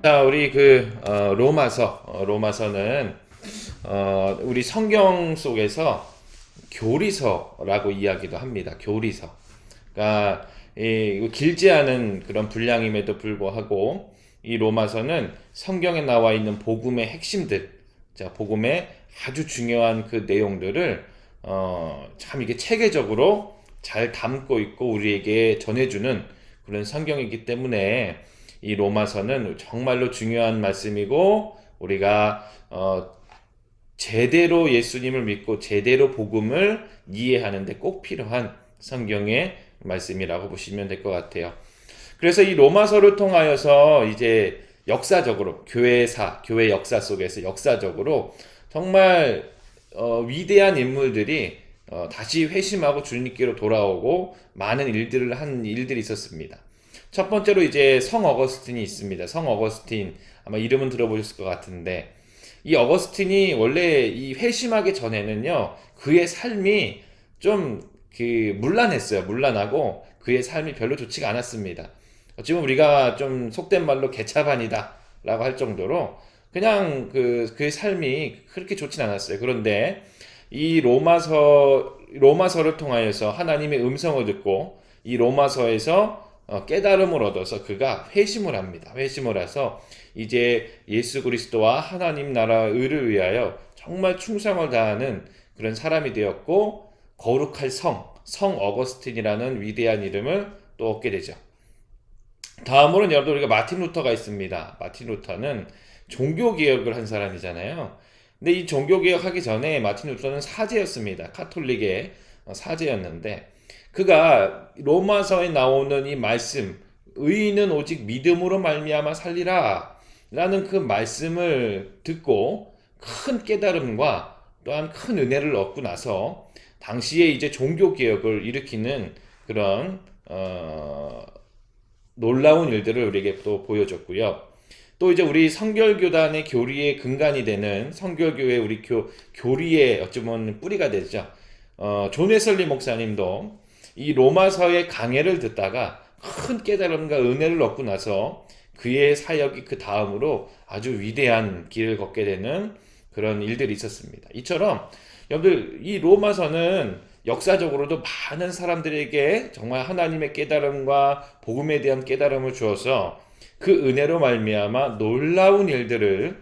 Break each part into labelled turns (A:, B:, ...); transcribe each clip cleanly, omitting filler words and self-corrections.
A: 자, 우리 로마서는 우리 성경 속에서 교리서라고 이야기도 합니다. 교리서. 그러니까 길지 않은 그런 분량임에도 불구하고 이 로마서는 성경에 나와 있는 복음의 핵심들, 자, 복음의 아주 중요한 그 내용들을 참 이게 체계적으로 잘 담고 있고 우리에게 전해주는 그런 성경이기 때문에 이 로마서는 정말로 중요한 말씀이고 우리가 제대로 예수님을 믿고 제대로 복음을 이해하는데 꼭 필요한 성경의 말씀이라고 보시면 될 것 같아요. 그래서 이 로마서를 통하여서 이제 역사적으로 교회 역사 속에서 역사적으로 정말 위대한 인물들이 다시 회심하고 주님께로 돌아오고 많은 일들을 한 일들이 있었습니다. 첫 번째로 이제 성 어거스틴이 있습니다. 성 어거스틴 아마 이름은 들어보셨을 것 같은데 이 어거스틴이 원래 이 회심하기 전에는요 그의 삶이 좀 문란했어요. 문란하고 그의 삶이 별로 좋지가 않았습니다. 어찌 보면 우리가 좀 속된 말로 개차반이다 라고 할 정도로 그냥 그의 삶이 그렇게 좋진 않았어요. 그런데 이 로마서를 통하여서 하나님의 음성을 듣고 이 로마서에서 깨달음을 얻어서 그가 회심을 합니다. 회심을 해서 이제 예수 그리스도와 하나님 나라 의를 위하여 정말 충성을 다하는 그런 사람이 되었고 거룩할 성 어거스틴이라는 위대한 이름을 또 얻게 되죠. 다음으로는 여러분 우리가 마틴 루터가 있습니다. 마틴 루터는 종교 개혁을 한 사람이잖아요. 근데 이 종교 개혁하기 전에 마틴 루터는 사제였습니다. 카톨릭의 사제였는데 그가 로마서에 나오는 이 말씀 의인은 오직 믿음으로 말미암아 살리라 라는 그 말씀을 듣고 큰 깨달음과 또한 큰 은혜를 얻고 나서 당시에 이제 종교 개혁을 일으키는 그런 놀라운 일들을 우리에게 또 보여줬고요. 또 이제 우리 성결교단의 교리의 근간이 되는 성결교회 우리 교리의 어쩌면 뿌리가 되죠. 존 웨슬리 목사님도 이 로마서의 강해를 듣다가 큰 깨달음과 은혜를 얻고 나서 그의 사역이 그 다음으로 아주 위대한 길을 걷게 되는 그런 일들이 있었습니다. 이처럼 여러분들 이 로마서는 역사적으로도 많은 사람들에게 정말 하나님의 깨달음과 복음에 대한 깨달음을 주어서 그 은혜로 말미암아 놀라운 일들을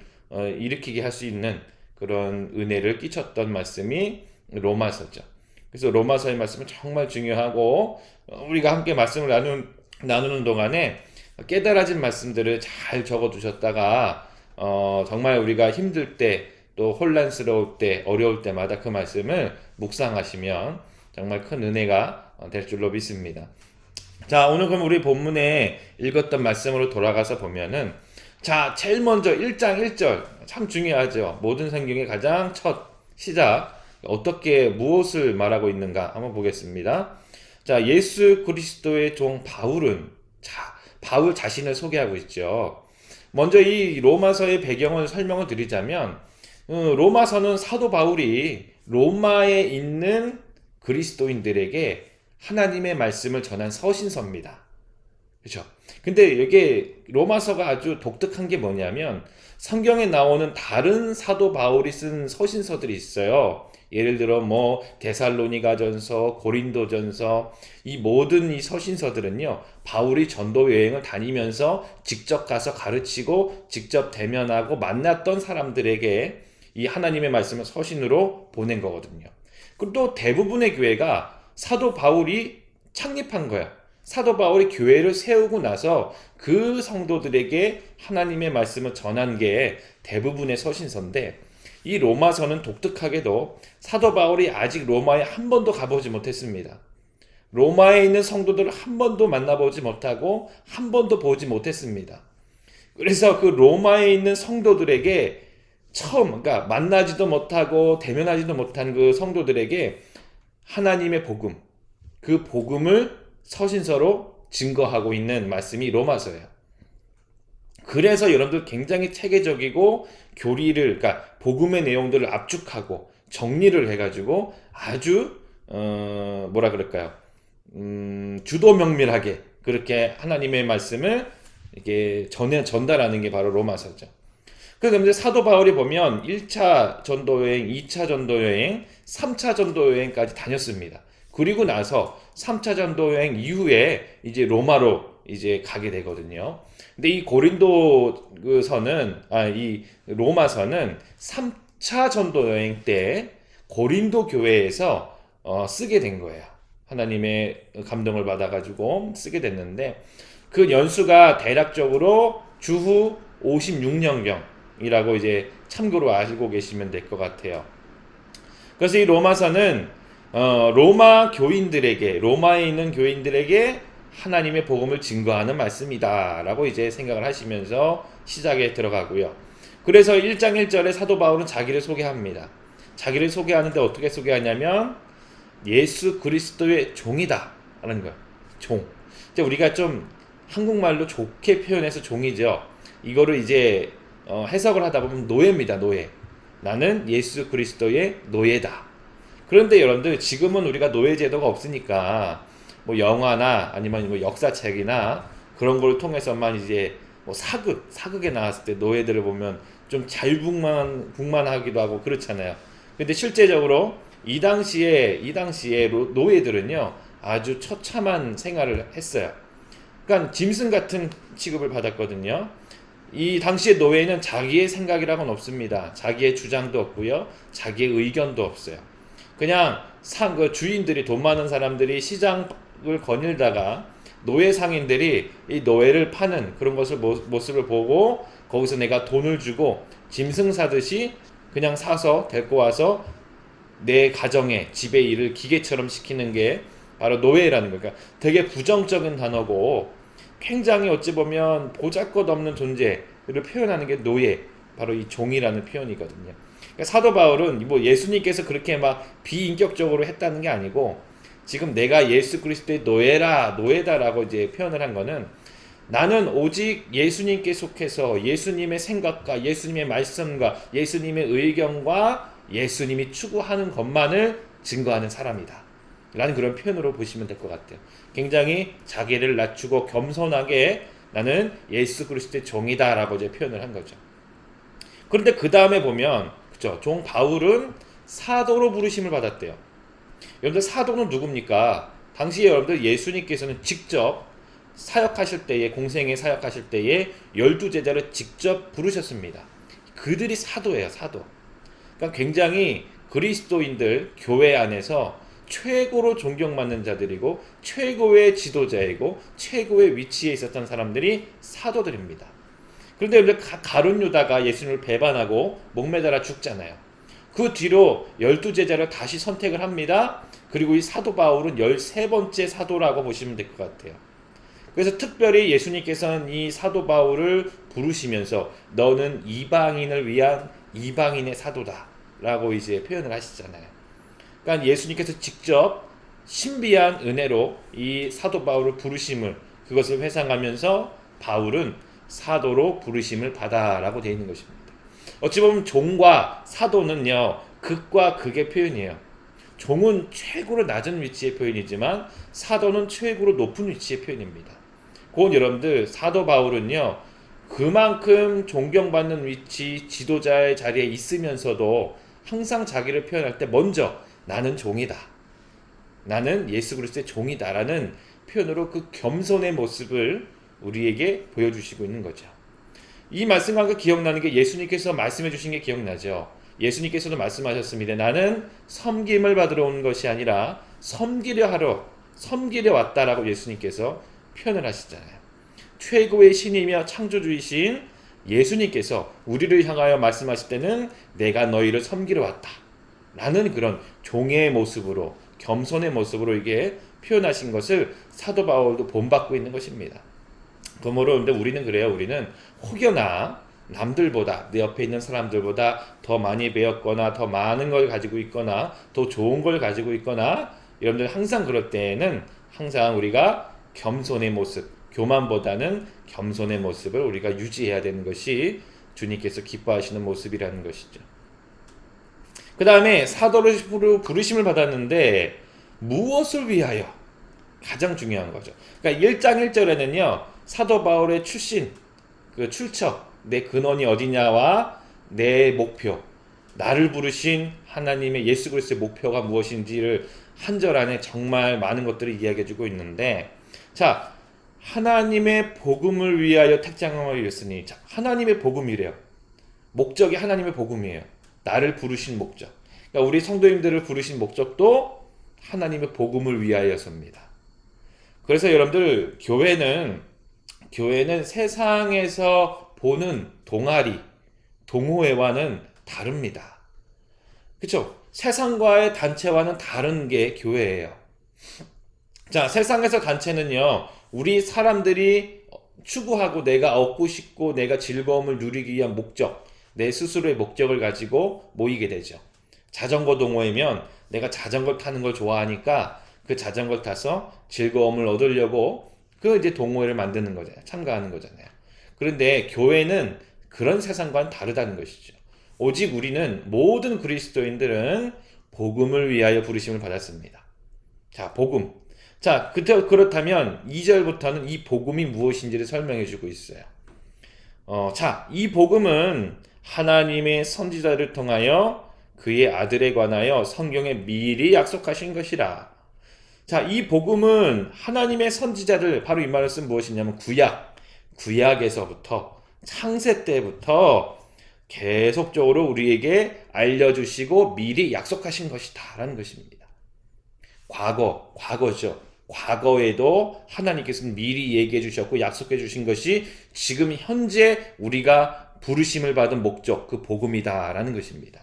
A: 일으키게 할 수 있는 그런 은혜를 끼쳤던 말씀이 로마서죠. 그래서 로마서의 말씀은 정말 중요하고 우리가 함께 말씀을 나누는 동안에 깨달아진 말씀들을 잘 적어두셨다가 정말 우리가 힘들 때 또 혼란스러울 때 어려울 때마다 그 말씀을 묵상하시면 정말 큰 은혜가 될 줄로 믿습니다. 자, 오늘 그럼 우리 본문에 읽었던 말씀으로 돌아가서 보면은 자, 제일 먼저 1장 1절 참 중요하죠. 모든 성경의 가장 첫 시작 어떻게 무엇을 말하고 있는가 한번 보겠습니다. 자, 예수 그리스도의 종 바울은 바울 자신을 소개하고 있죠. 먼저 이 로마서의 배경을 설명을 드리자면 로마서는 사도 바울이 로마에 있는 그리스도인들에게 하나님의 말씀을 전한 서신서입니다. 그렇죠? 근데 이게 로마서가 아주 독특한 게 뭐냐면 성경에 나오는 다른 사도 바울이 쓴 서신서들이 있어요. 예를 들어 데살로니가전서, 고린도전서 이 모든 이 서신서들은요. 바울이 전도 여행을 다니면서 직접 가서 가르치고 직접 대면하고 만났던 사람들에게 이 하나님의 말씀을 서신으로 보낸 거거든요. 그리고 또 대부분의 교회가 사도 바울이 창립한 거야. 사도 바울이 교회를 세우고 나서 그 성도들에게 하나님의 말씀을 전한 게 대부분의 서신서인데 이 로마서는 독특하게도 사도 바울이 아직 로마에 한 번도 가보지 못했습니다. 로마에 있는 성도들을 한 번도 만나보지 못하고 한 번도 보지 못했습니다. 그래서 그 로마에 있는 성도들에게 그러니까 만나지도 못하고 대면하지도 못한 그 성도들에게 하나님의 복음, 그 복음을 서신서로 증거하고 있는 말씀이 로마서예요. 그래서 여러분들 굉장히 체계적이고 그러니까 복음의 내용들을 압축하고 정리를 해가지고 아주 주도면밀하게 그렇게 하나님의 말씀을 이게 전달하는 게 바로 로마서죠. 그런데 사도 바울이 보면 1차 전도 여행, 2차 전도 여행, 3차 전도 여행까지 다녔습니다. 그리고 나서 3차 전도 여행 이후에 이제 로마로 이제 가게 되거든요. 근데 이 이 로마서는 3차 전도 여행 때 고린도 교회에서 쓰게 된 거예요. 하나님의 감동을 받아가지고 쓰게 됐는데 그 연수가 대략적으로 주후 56년경이라고 이제 참고로 알고 계시면 될 것 같아요. 그래서 이 로마서는 로마 교인들에게, 로마에 있는 교인들에게 하나님의 복음을 증거하는 말씀이다라고 이제 생각을 하시면서 시작에 들어가고요. 그래서 1장 1절에 사도 바울은 자기를 소개합니다. 자기를 소개하는데 어떻게 소개하냐면 예수 그리스도의 종이다 라는 거예요. 종. 우리가 좀 한국말로 좋게 표현해서 종이죠. 이거를 이제 해석을 하다 보면 노예입니다. 노예. 나는 예수 그리스도의 노예다. 그런데 여러분들 지금은 우리가 노예 제도가 없으니까 뭐 영화나 아니면 뭐 역사책이나 그런 걸 통해서만 이제 뭐 사극에 나왔을 때 노예들을 보면 좀 자유분만하기도 하고 그렇잖아요. 근데 실제적으로 이 당시에 노예들은요 아주 처참한 생활을 했어요. 그러니까 짐승 같은 취급을 받았거든요. 이 당시의 노예는 자기의 생각이라고는 없습니다. 자기의 주장도 없고요, 자기의 의견도 없어요. 그냥 그 주인들이, 돈 많은 사람들이 시장을 거닐다가 노예 상인들이 이 노예를 파는 그런 것을 모습을 보고 거기서 내가 돈을 주고 짐승 사듯이 그냥 사서 데리고 와서 내 가정에 집의 일을 기계처럼 시키는 게 바로 노예라는 거예요. 그러니까 되게 부정적인 단어고 굉장히 어찌 보면 보잘것없는 존재를 표현하는 게 노예, 바로 이 종이라는 표현이거든요. 그러니까 사도 바울은 뭐 예수님께서 그렇게 막 비인격적으로 했다는 게 아니고 지금 내가 예수 그리스도의 노예다라고 이제 표현을 한 거는 나는 오직 예수님께 속해서 예수님의 생각과 예수님의 말씀과 예수님의 의견과 예수님이 추구하는 것만을 증거하는 사람이다 라는 그런 표현으로 보시면 될 것 같아요. 굉장히 자기를 낮추고 겸손하게 나는 예수 그리스도의 종이다 라고 이제 표현을 한 거죠. 그런데 그 다음에 보면 그죠? 종 바울은 사도로 부르심을 받았대요. 여러분들 사도는 누굽니까? 당시에 여러분들 예수님께서는 직접 사역하실 때에, 공생에 사역하실 때에 12제자를 직접 부르셨습니다. 그들이 사도예요. 사도. 그러니까 굉장히 그리스도인들 교회 안에서 최고로 존경받는 자들이고 최고의 지도자이고 최고의 위치에 있었던 사람들이 사도들입니다. 그런데 여러분들 가룟 유다가 예수님을 배반하고 목매달아 죽잖아요. 그 뒤로 12제자를 다시 선택을 합니다. 그리고 이 사도 바울은 13번째 사도라고 보시면 될 것 같아요. 그래서 특별히 예수님께서는 이 사도 바울을 부르시면서 너는 이방인을 위한 이방인의 사도다 라고 이제 표현을 하시잖아요. 그러니까 예수님께서 직접 신비한 은혜로 이 사도 바울을 부르심을, 그것을 회상하면서 바울은 사도로 부르심을 받아라고 되어 있는 것입니다. 어찌 보면 종과 사도는요 극과 극의 표현이에요. 종은 최고로 낮은 위치의 표현이지만 사도는 최고로 높은 위치의 표현입니다. 곧 여러분들 사도 바울은요 그만큼 존경받는 위치, 지도자의 자리에 있으면서도 항상 자기를 표현할 때 먼저 나는 종이다, 나는 예수 그리스도의 종이다 라는 표현으로 그 겸손의 모습을 우리에게 보여주시고 있는 거죠. 이 말씀과 기억나는 게 예수님께서 말씀해 주신 게 기억나죠. 예수님께서도 말씀하셨습니다. 나는 섬김을 받으러 온 것이 아니라 섬기려 왔다라고 예수님께서 표현을 하시잖아요. 최고의 신이며 창조주이신 예수님께서 우리를 향하여 말씀하실 때는 내가 너희를 섬기러 왔다 라는 그런 종의 모습으로, 겸손의 모습으로 이게 표현하신 것을 사도 바울도 본받고 있는 것입니다. 그러므로 근데 우리는 그래요. 우리는 혹여나 남들보다, 내 옆에 있는 사람들보다 더 많이 배웠거나 더 많은 걸 가지고 있거나 더 좋은 걸 가지고 있거나, 여러분들 항상 그럴 때에는 항상 우리가 겸손의 모습, 교만보다는 겸손의 모습을 우리가 유지해야 되는 것이 주님께서 기뻐하시는 모습이라는 것이죠. 그 다음에 사도로 부르심을 받았는데 무엇을 위하여? 가장 중요한 거죠. 그러니까 1장 1절에는요 사도 바울의 출신, 그 출처, 내 근원이 어디냐와 내 목표, 나를 부르신 하나님의 예수 그리스도의 목표가 무엇인지를 한 절 안에 정말 많은 것들을 이야기해주고 있는데, 자, 하나님의 복음을 위하여 택장을 이뤘으니, 자, 하나님의 복음이래요. 목적이 하나님의 복음이에요. 나를 부르신 목적. 그러니까 우리 성도님들을 부르신 목적도 하나님의 복음을 위하여서입니다. 그래서 여러분들 교회는 세상에서 보는 동아리, 동호회와는 다릅니다. 그렇죠? 세상과의 단체와는 다른 게 교회예요. 자, 세상에서 단체는요, 우리 사람들이 추구하고 내가 얻고 싶고 내가 즐거움을 누리기 위한 목적, 내 스스로의 목적을 가지고 모이게 되죠. 자전거 동호회면 내가 자전거 타는 걸 좋아하니까 그 자전거를 타서 즐거움을 얻으려고 그 이제 동호회를 만드는 거잖아요. 참가하는 거잖아요. 그런데 교회는 그런 세상과는 다르다는 것이죠. 오직 우리는 모든 그리스도인들은 복음을 위하여 부르심을 받았습니다. 자, 복음. 자, 그렇다면 2절부터는 이 복음이 무엇인지를 설명해 주고 있어요. 자, 이 복음은 하나님의 선지자를 통하여 그의 아들에 관하여 성경에 미리 약속하신 것이라. 자, 이 복음은 하나님의 선지자들, 바로 이 말을 쓴 무엇이냐면 구약에서부터 창세 때부터 계속적으로 우리에게 알려주시고 미리 약속하신 것이다 라는 것입니다. 과거죠. 과거에도 하나님께서는 미리 얘기해 주셨고 약속해 주신 것이 지금 현재 우리가 부르심을 받은 목적, 그 복음이다 라는 것입니다.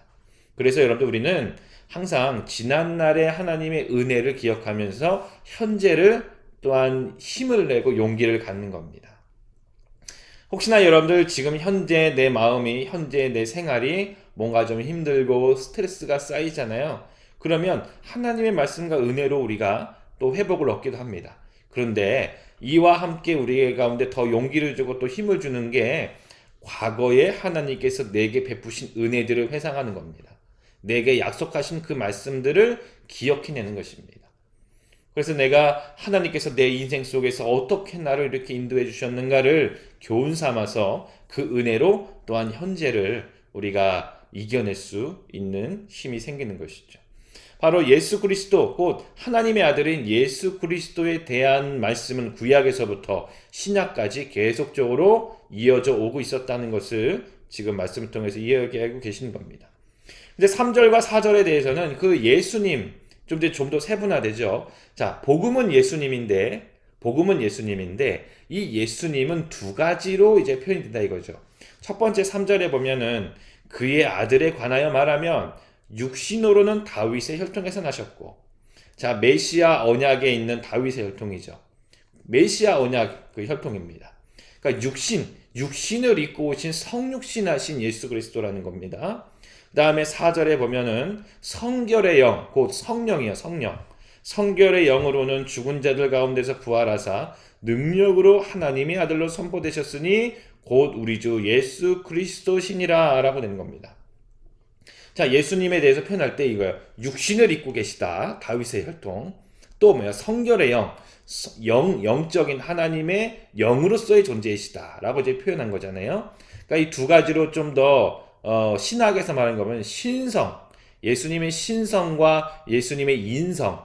A: 그래서 여러분들 우리는 항상 지난날의 하나님의 은혜를 기억하면서 현재를 또한 힘을 내고 용기를 갖는 겁니다. 혹시나 여러분들 지금 현재 내 마음이, 현재 내 생활이 뭔가 좀 힘들고 스트레스가 쌓이잖아요. 그러면 하나님의 말씀과 은혜로 우리가 또 회복을 얻기도 합니다. 그런데 이와 함께 우리 가운데 더 용기를 주고 또 힘을 주는 게 과거에 하나님께서 내게 베푸신 은혜들을 회상하는 겁니다. 내게 약속하신 그 말씀들을 기억해내는 것입니다. 그래서 내가 하나님께서 내 인생 속에서 어떻게 나를 이렇게 인도해 주셨는가를 교훈 삼아서 그 은혜로 또한 현재를 우리가 이겨낼 수 있는 힘이 생기는 것이죠. 바로 예수 그리스도, 곧 하나님의 아들인 예수 그리스도에 대한 말씀은 구약에서부터 신약까지 계속적으로 이어져 오고 있었다는 것을 지금 말씀을 통해서 이야기하고 계시는 겁니다. 근데 3절과 4절에 대해서는 그 예수님, 좀 더 세분화되죠. 자, 복음은 예수님인데 이 예수님은 두 가지로 이제 표현이 된다 이거죠. 첫 번째 3절에 보면은 그의 아들에 관하여 말하면 육신으로는 다윗의 혈통에서 나셨고, 자, 메시아 언약에 있는 다윗의 혈통이죠. 메시아 언약 그 혈통입니다. 그러니까 육신을 입고 오신 성육신하신 예수 그리스도라는 겁니다. 그 다음에 4절에 보면은 성결의 영, 곧 성령이요, 성령. 성결의 영으로는 죽은 자들 가운데서 부활하사 능력으로 하나님의 아들로 선포되셨으니 곧 우리 주 예수 그리스도시니라 라고 되는 겁니다. 자, 예수님에 대해서 표현할 때 이거예요. 육신을 입고 계시다. 다윗의 혈통. 또 뭐야? 성결의 영적인 하나님의 영으로서의 존재이시다 라고 이제 표현한 거잖아요. 그러니까 이 두 가지로 좀 더 신학에서 말하는 거면 신성, 예수님의 신성과 예수님의 인성,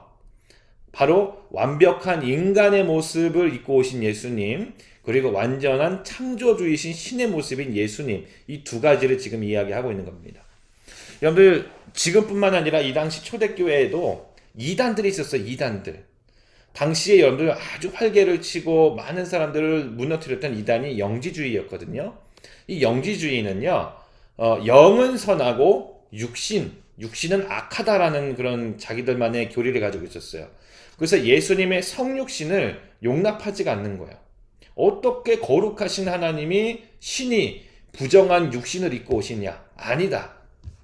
A: 바로 완벽한 인간의 모습을 입고 오신 예수님, 그리고 완전한 창조주이신 신의 모습인 예수님, 이 두 가지를 지금 이야기하고 있는 겁니다. 여러분들 지금뿐만 아니라 이 당시 초대교회에도 이단들이 있었어요. 이단들. 당시에 여러분들 아주 활개를 치고 많은 사람들을 무너뜨렸던 이단이 영지주의였거든요. 이 영지주의는요, 영은 선하고 육신은 악하다라는 그런 자기들만의 교리를 가지고 있었어요. 그래서 예수님의 성육신을 용납하지가 않는 거예요. 어떻게 거룩하신 하나님이 신이 부정한 육신을 입고 오시냐? 아니다.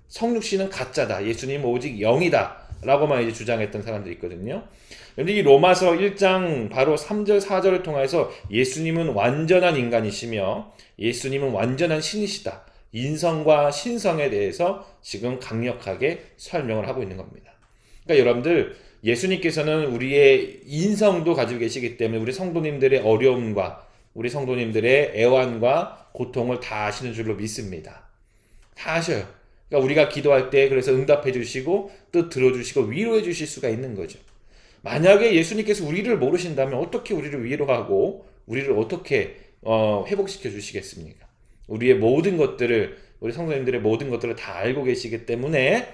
A: 성육신은 가짜다. 예수님은 오직 영이다. 라고만 이제 주장했던 사람들이 있거든요. 그런데 이 로마서 1장 바로 3절, 4절을 통해서 예수님은 완전한 인간이시며 예수님은 완전한 신이시다. 인성과 신성에 대해서 지금 강력하게 설명을 하고 있는 겁니다. 그러니까 여러분들, 예수님께서는 우리의 인성도 가지고 계시기 때문에 우리 성도님들의 어려움과 우리 성도님들의 애환과 고통을 다 아시는 줄로 믿습니다. 다 아셔요. 그러니까 우리가 기도할 때 그래서 응답해 주시고 또 들어주시고 위로해 주실 수가 있는 거죠. 만약에 예수님께서 우리를 모르신다면 어떻게 우리를 위로하고 우리를 어떻게 회복시켜 주시겠습니까? 우리의 모든 것들을, 우리 성도님들의 모든 것들을 다 알고 계시기 때문에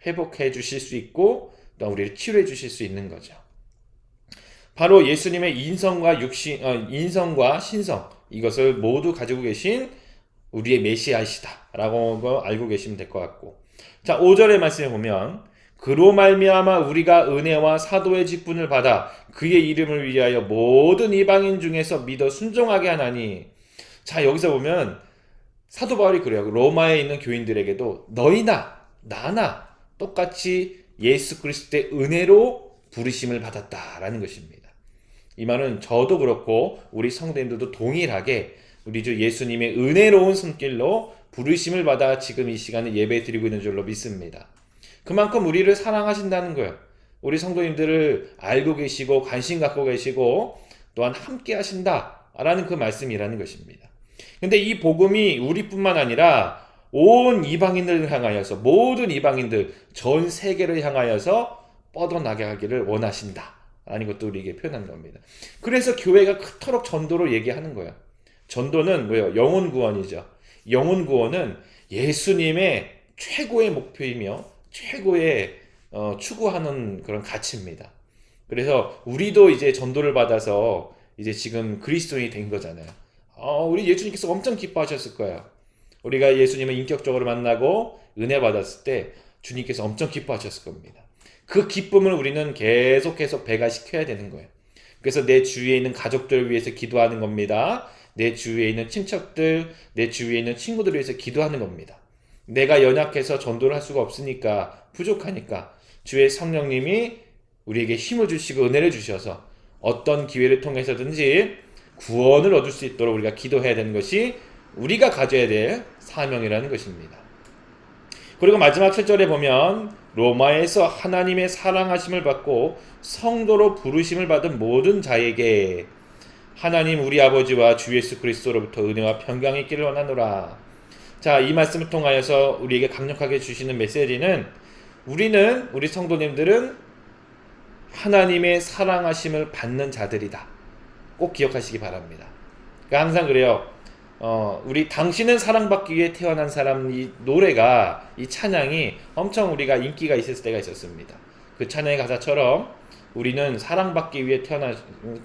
A: 회복해 주실 수 있고 또 우리를 치료해 주실 수 있는 거죠. 바로 예수님의 인성과 신성, 이것을 모두 가지고 계신 우리의 메시아이시다라고 알고 계시면 될 것 같고, 자 5절의 말씀에 보면 그로 말미암아 우리가 은혜와 사도의 직분을 받아 그의 이름을 위하여 모든 이방인 중에서 믿어 순종하게 하나니. 자 여기서 보면 사도 바울이 그래요. 로마에 있는 교인들에게도 너희나 나나 똑같이 예수 그리스도의 은혜로 부르심을 받았다라는 것입니다. 이 말은 저도 그렇고 우리 성도님들도 동일하게 우리 주 예수님의 은혜로운 손길로 부르심을 받아 지금 이 시간에 예배 드리고 있는 줄로 믿습니다. 그만큼 우리를 사랑하신다는 거예요. 우리 성도님들을 알고 계시고 관심 갖고 계시고 또한 함께 하신다라는 그 말씀이라는 것입니다. 근데 이 복음이 우리뿐만 아니라 온 이방인들을 향하여서, 모든 이방인들 전 세계를 향하여서 뻗어나게 하기를 원하신다 라는 것도 우리에게 표현한 겁니다. 그래서 교회가 그토록 전도로 얘기하는 거예요. 전도는 뭐예요? 영혼 구원이죠. 영혼 구원은 예수님의 최고의 목표이며 최고의 추구하는 그런 가치입니다. 그래서 우리도 이제 전도를 받아서 이제 지금 그리스도인이 된 거잖아요. 우리 예수님께서 엄청 기뻐하셨을 거예요. 우리가 예수님을 인격적으로 만나고 은혜 받았을 때 주님께서 엄청 기뻐하셨을 겁니다. 그 기쁨을 우리는 계속해서 배가시켜야 되는 거예요. 그래서 내 주위에 있는 가족들을 위해서 기도하는 겁니다. 내 주위에 있는 친척들, 내 주위에 있는 친구들을 위해서 기도하는 겁니다. 내가 연약해서 전도를 할 수가 없으니까, 부족하니까 주의 성령님이 우리에게 힘을 주시고 은혜를 주셔서 어떤 기회를 통해서든지 구원을 얻을 수 있도록 우리가 기도해야 되는 것이 우리가 가져야 될 사명이라는 것입니다. 그리고 마지막 7절에 보면 로마에서 하나님의 사랑하심을 받고 성도로 부르심을 받은 모든 자에게 하나님 우리 아버지와 주 예수 그리스도로부터 은혜와 평강이 있기를 원하노라. 자, 이 말씀을 통하여서 우리에게 강력하게 주시는 메시지는 우리 성도님들은 하나님의 사랑하심을 받는 자들이다. 꼭 기억하시기 바랍니다. 그러니까 항상 그래요. 우리 당신은 사랑받기 위해 태어난 사람, 이 노래가, 이 찬양이 엄청 우리가 인기가 있을 때가 있었습니다. 그 찬양의 가사처럼 우리는 사랑받기 위해 태어난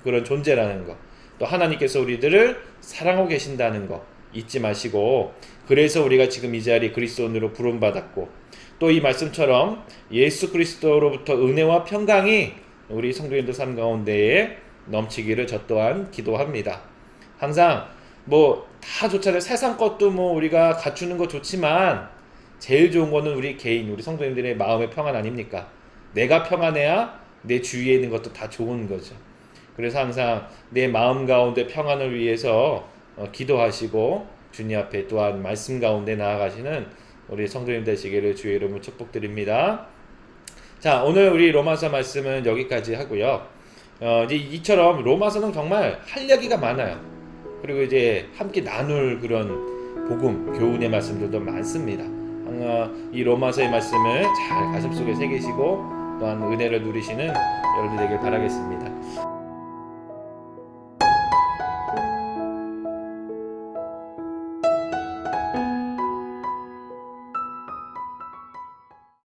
A: 그런 존재라는 거, 또 하나님께서 우리들을 사랑하고 계신다는 거 잊지 마시고, 그래서 우리가 지금 이 자리에 그리스도인으로 부름받았고, 또 이 말씀처럼 예수 그리스도로부터 은혜와 평강이 우리 성도님들 삶 가운데에 넘치기를 저 또한 기도합니다. 항상 다 좋잖아요. 세상 것도 우리가 갖추는 거 좋지만 제일 좋은 거는 우리 개인, 우리 성도님들의 마음의 평안 아닙니까? 내가 평안해야 내 주위에 있는 것도 다 좋은 거죠. 그래서 항상 내 마음 가운데 평안을 위해서 기도하시고 주님 앞에 또한 말씀 가운데 나아가시는 우리 성도님 되시기를 주의 이름으로 축복드립니다. 자, 오늘 우리 로마서 말씀은 여기까지 하고요. 이제 이처럼 로마서는 정말 할 얘기가 많아요. 그리고 이제 함께 나눌 그런 복음, 교훈의 말씀들도 많습니다. 이 로마서의 말씀을 잘 가슴속에 새기시고 또한 은혜를 누리시는 여러분 되길 바라겠습니다.